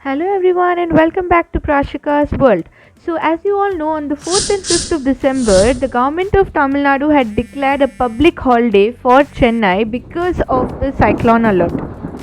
Hello everyone and welcome back to Prashika's World. So as you all know, on the 4th and 5th of December, the government of Tamil Nadu had declared a public holiday for Chennai because of the cyclone alert.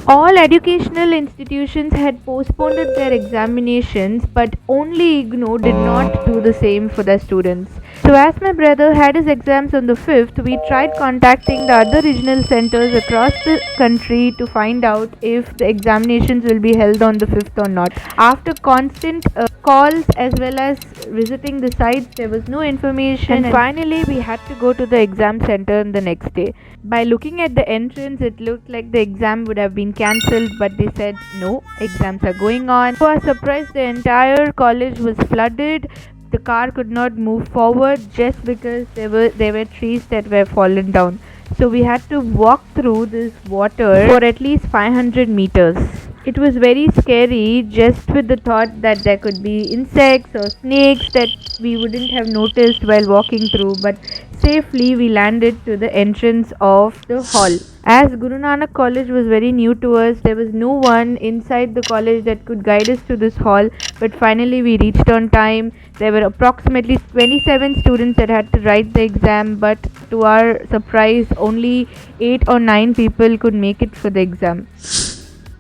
All educational institutions had postponed their examinations, but only IGNO did not do the same for their students. So, as my brother had his exams on the 5th, we tried contacting the other regional centers across the country to find out if the examinations will be held on the 5th or not. After constant calls as well as visiting the sites, there was no information, and finally, we had to go to the exam center the next day. By looking at the entrance, it looked like the exam would have been cancelled, but they said no, exams are going on. To our surprise, the entire college was flooded. The car could not move forward just because there were trees that were fallen down. So we had to walk through this water for at least 500 meters. It was very scary just with the thought that there could be insects or snakes that we wouldn't have noticed while walking through, but safely we landed to the entrance of the hall. As Guru Nanak College was very new to us, there was no one inside the college that could guide us to this hall, but finally we reached on time. There were approximately 27 students that had to write the exam, but to our surprise, only 8 or 9 people could make it for the exam.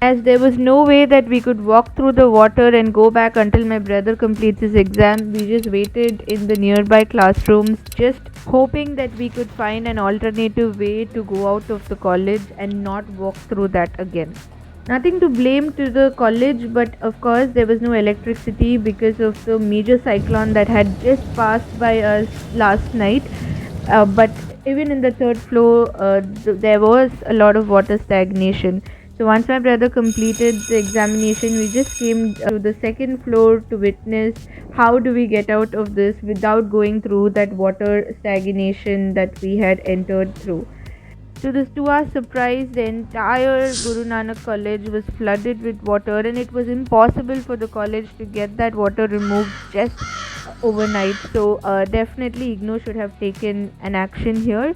As there was no way that we could walk through the water and go back until my brother completes his exam, we just waited in the nearby classrooms, just hoping that we could find an alternative way to go out of the college and not walk through that again. Nothing to blame to the college, but of course there was no electricity because of the major cyclone that had just passed by us last night. But even in the third floor, there was a lot of water stagnation. So once my brother completed the examination, we just came to the second floor to witness how do we get out of this without going through that water stagnation that we had entered through. To our surprise, the entire Guru Nanak College was flooded with water, and it was impossible for the college to get that water removed just overnight. So, definitely, IGNO should have taken an action here.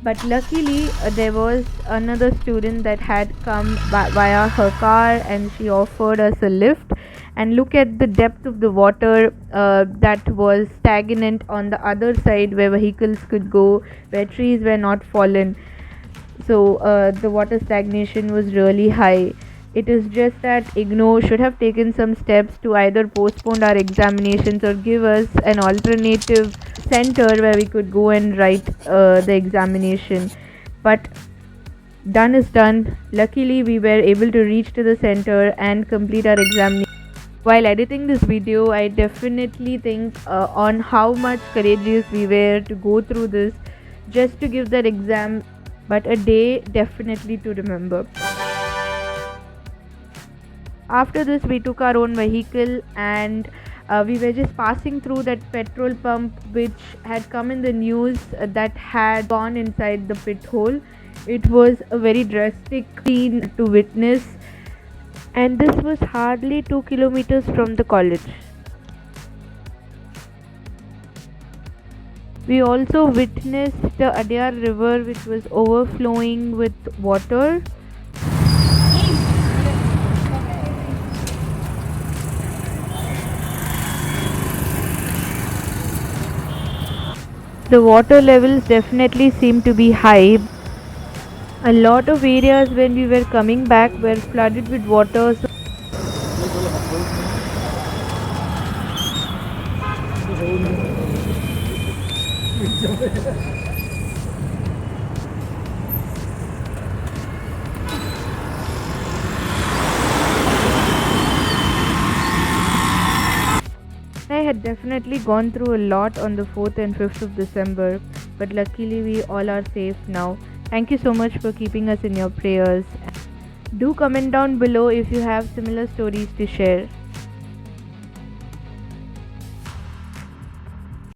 But luckily, there was another student that had come via her car, and she offered us a lift. And look at the depth of the water that was stagnant on the other side where vehicles could go, where trees were not fallen. So the water stagnation was really high. It is just that IGNO should have taken some steps to either postpone our examinations or give us an alternative center where we could go and write the examination. But done is done. Luckily, we were able to reach to the center and complete our examination. While editing this video, I definitely think on how much courageous we were to go through this just to give that exam, but a day definitely to remember. After this, we took our own vehicle and we were just passing through that petrol pump which had come in the news that had gone inside the pit hole. It was a very drastic scene to witness, and this was hardly 2 kilometers from the college. We also witnessed the Adyar river which was overflowing with water. The water levels definitely seemed to be high. A lot of areas when we were coming back were flooded with water. So I had definitely gone through a lot on the 4th and 5th of December, but luckily we all are safe now. Thank you so much for keeping us in your prayers. Do comment down below if you have similar stories to share.